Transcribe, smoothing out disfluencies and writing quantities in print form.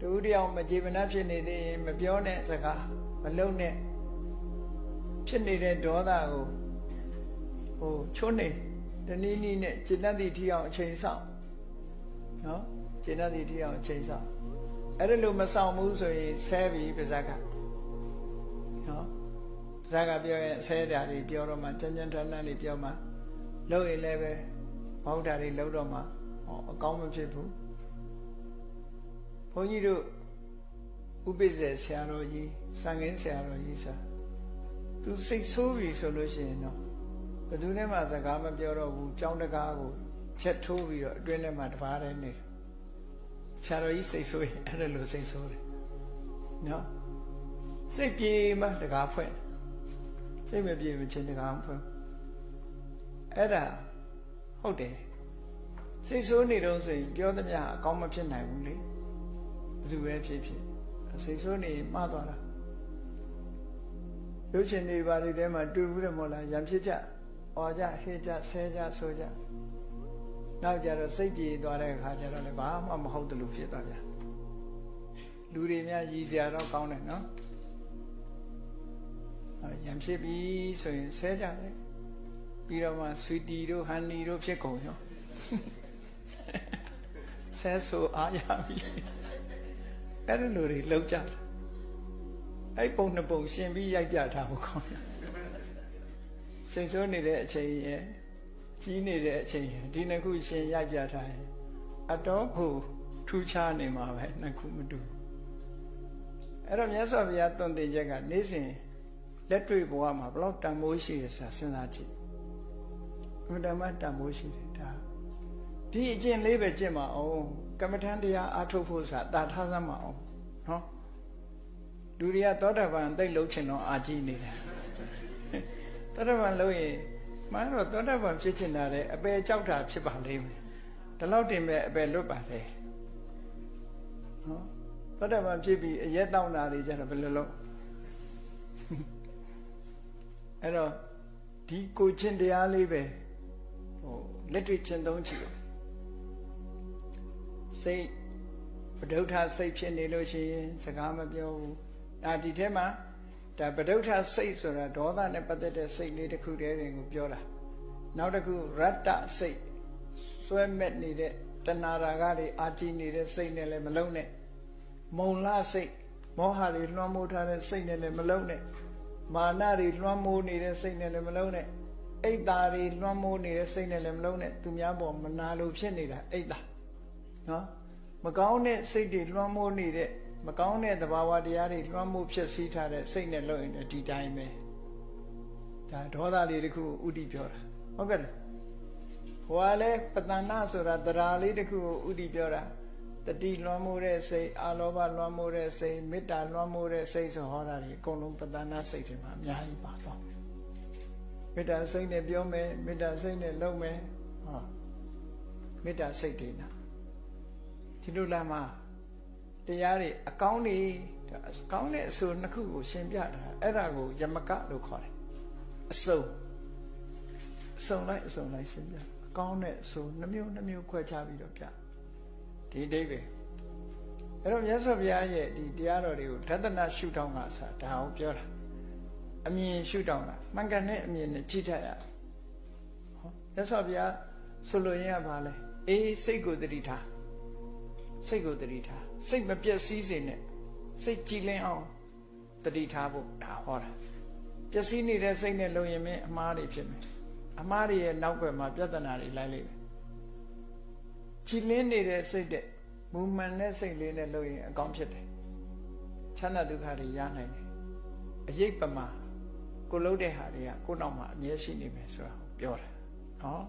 တူတယောက်မကြေမနက်ဖြစ်နေသေးရင်မပြောနဲ့စကားမလုံနဲ့ဖြစ်နေတဲ့ဒေါသကိုချွတ်နေတနည်းနည်းနဲ့ကျေနပ်သည့်ထီအောင်အချိန်ဆောက်နော်ကျေနပ်သည့်ထီအောင်အချိန်ဆောက်အဲ့ဒါလို့မဆောင်ဘူးဆိုရင်ဆဲပြီးပါဇက်ကနော်ပါဇက်ကပြောရင်ဆဲတာတွေပြောတော့မှကြမ်းကြမ်းတမ်းတမ်းတွေပြောမှလုပ်ရင်လည်းပဲမဟုတ်တာတွေလုပ်တော့မှအကောင်းမဖြစ်ဘူးဘုန်းကြီးတို့ဥပိ္ပဇေဆရာတော်ကြီးစံငင်းဆရာတော်ကြီးဆိုသူစိတ်ဆိုးပြီဆိုလို့ရှိရင်တော့ဘယ်သူနဲ့မှစကားမပြောတော့ဘူးကြောင်းတကားကိုချက်ထိုးပြီးတော့အတွင်းထဲမှာတပါးတည်းနေဆရာတော်ကြီးစိတ်ဆိုးရင်အဲ့ဒါလိုစိတ်ဆိုးတယ်နော်စိတ်ပြေမှတကားဖွင့်စိတ်မပြေမချင်းတကားဖွင့်အဲ့ဒါဟုတ်တယ်စိတ်ဆိုးနေတော့ဆိုရင်ပြောသမျှအကောင်းမဖြစ်နိုင်ဘူးလေဘယ်သူပဲဖြစ်ဖြစ်စိတ်ဆိုးနေမှားသွားတာရုပ်ရှင်တွေဘာတွေထဲမှာတွေ့ဘူးတယ်မို့လားရံဖြစ်ကြအော်ကြဟေ့ကြဆဲကြဆိုကြနောက်ကြတော့စိတ်ပြေသွားတဲ့အခါကျတော့လည်းဘာမှမဟုတ်တယ်လို့ဖြစ်သွားပြန်လူတွေများရည်စရာတော့ကောင်းတယ်နော်ရံဖြစ်ပြီဆိုရင်ဆဲကြတယ်ပြီးတော့မှဆွီတီတို့ဟန်နီတို့ဖြစ်ကုန်ရောဆဲဆိုအားရပြီအဲ့လိုတွေလောက်ကြအဲ့ပုံနှစ်ပုံရှင်ပြီးရိုက်ပြထားဖို့ကောင်းတယ်စိတ်ဆိုးနေတဲ့အချိန်ရယ်ကြီးနေတဲ့အချိန်ရယ်ဒီနှစ်ခုရှင်ရိုက်ပြထားရင်အတော့ကိုထူးခြားနေမှာပဲနှစ်ခုမတူအဲ့တော့မြတ်စွာဘုရားသွန်သင်ချက်ကနေ့စဉ်လက်တွေ့ဘဝမှာဘလောက်တန်ဖိုးရှိရဆိုတာစဉ်းစားကြည့်ဘုရားမတန်ဖိုးရှိတယ်ဒါဒီအကျင့်လေးပဲကျင့်ပါအောင်ကမ္မထံတရားအားထုတ်ဖို့ဆိုတာတာထားစမ်းပါအောင်နော်လူတွေကသောတာပန်သိလှုပ်ချင်တော့အာကြည့်နေတယ်သောတာပန်လို့ရင်မှန်တော့သောတာပန်ဖြစ်ချင်တာလေအပယ်ကြောက်တာဖြစ်ပါလိမ့်မယ်ဒီလောက်တင်မဲ့အပယ်လွတ်ပါလေနော်သောတာပန်ဖြစ်ပြီးအရက်တောင်းတာတွေကြတော့ဘယ်လိုလုပ်အဲ့တော့ဒီကိုချင်းတရားလေးပဲလက်တွေ့ကျင့်သုံးကြည့်စိတ်ပဋ္ဌာစိတ်ဖြစ်နေလို့ရှိရင်စကားမပြောဘူးဒီထဲမှာဒါပဋ္ဌာစိတ်ဆိုတာဒေါသနဲ့ပတ်သက်တဲ့စိတ်လေးတစ်ခုတည်းကိုပြောတာနောက်တစ်ခုရတ္တစိတ်စွဲမဲ့နေတဲ့တဏှာရာဂတွေအာကြည့်နေတဲ့စိတ်နဲ့လည်းမလုံးနဲ့မုံလစိတ်မောဟတွေလွှမ်းမိုးထားတဲ့စိတ်နဲ့လည်းမလုံးနဲ့မာနတွေလွှမ်းမိုးနေတဲ့စိတ်နဲ့လည်းမလုံးနဲ့အိတ်သားတွေလွှမ်းမိုးနေတဲ့စိတ်နဲ့လည်းမလုံးနဲ့သူများပေါ်မနာလို့ဖြစ်နေတာအိတ်သားနော်မကောင်းတဲ့စိတ်တွေလွှမ်းမိုးနေတဲ့မကောင်းတဲ့သဘာဝတရားတွေလွှမ်းမိုးဖြစ်စည်းထားတဲ့စိတ်နဲ့လုပ်ရင်ဒီတိုင်းပဲဒါဒေါသလေးတစ်ခုဥတီပြောတာဟုတ်ကဲ့လားဟိုကလည်းပတ္တနာဆိုတာတရားလေးတစ်ခုကိုဥတီပြောတာတတိလွှမ်းမိုးတဲ့စိတ်အာလောဘလွှမ်းမိုးတဲ့စိတ်မေတ္တာလွှမ်းမိုးတဲ့စိတ်ဆိုဟောတာတွေအကုန်လုံးပတ္တနာစိတ်တွေမှာအများကြီးပါတော့မေတ္တာစိတ်နဲ့ပြောမယ်မေတ္တာစိတ်နဲ့လုပ်မယ်ဟောမေတ္တာစိတ်တွေနာဒီလိုလာမှာတရားတွေအကောင်းတွေကောင်းတဲ့အဆိုနှစ်ခုကိုရှင်းပြတာအဲ့ဒါကိုယမကလို့ခေါ်တယ်အစုံလိုက်ရှင်းပြအကောင်းတဲ့အဆိုနှမျိုးခွဲခြားပြီးတော့ပြဒီအဓိပ္ပာယ်အဲ့တော့မြတ်စွာဘုရားရဲ့ဒီတရားတော်တွေကိုဒသနရှုထောင့်ကစားဒါအောင်ပြောတာအမြင်ရှုထောင့်ကမှန်ကန်တဲ့အမြင်နဲ့ကြည့်တတ်ရဟောမြတ်စွာဘုရားဆိုလိုရင်းကဘာလဲအေးစိတ်ကိုတတိထားစိတ်ကိုတတိထားစိတ်မပြည့်စည်စေနဲ့စိတ်ကြည်လင်းအောင်တတိထားဖို့ဒါဟောတာပျက်စီးနေတဲ့စိတ်နဲ့လုံရင်မင်းအမှားတွေဖြစ်မယ်အမှားတွေရဲ့နောက်ွယ်မှာပြဿနာတွေလိုက်လိမ့်မယ်ကြည်လင်းနေတဲ့စိတ်တဲ့မူမှန်တဲ့စိတ်လေးနဲ့လုံရင်အကောင်းဖြစ်တယ်ချမ်းသာဒုက္ခတွေရနိုင်တယ်အရေးပမာကိုလုံးတဲ့ဟာတွေကကိုယ်နောက်မှာအမြဲရှိနေမယ်ဆိုတာပြောတာနော်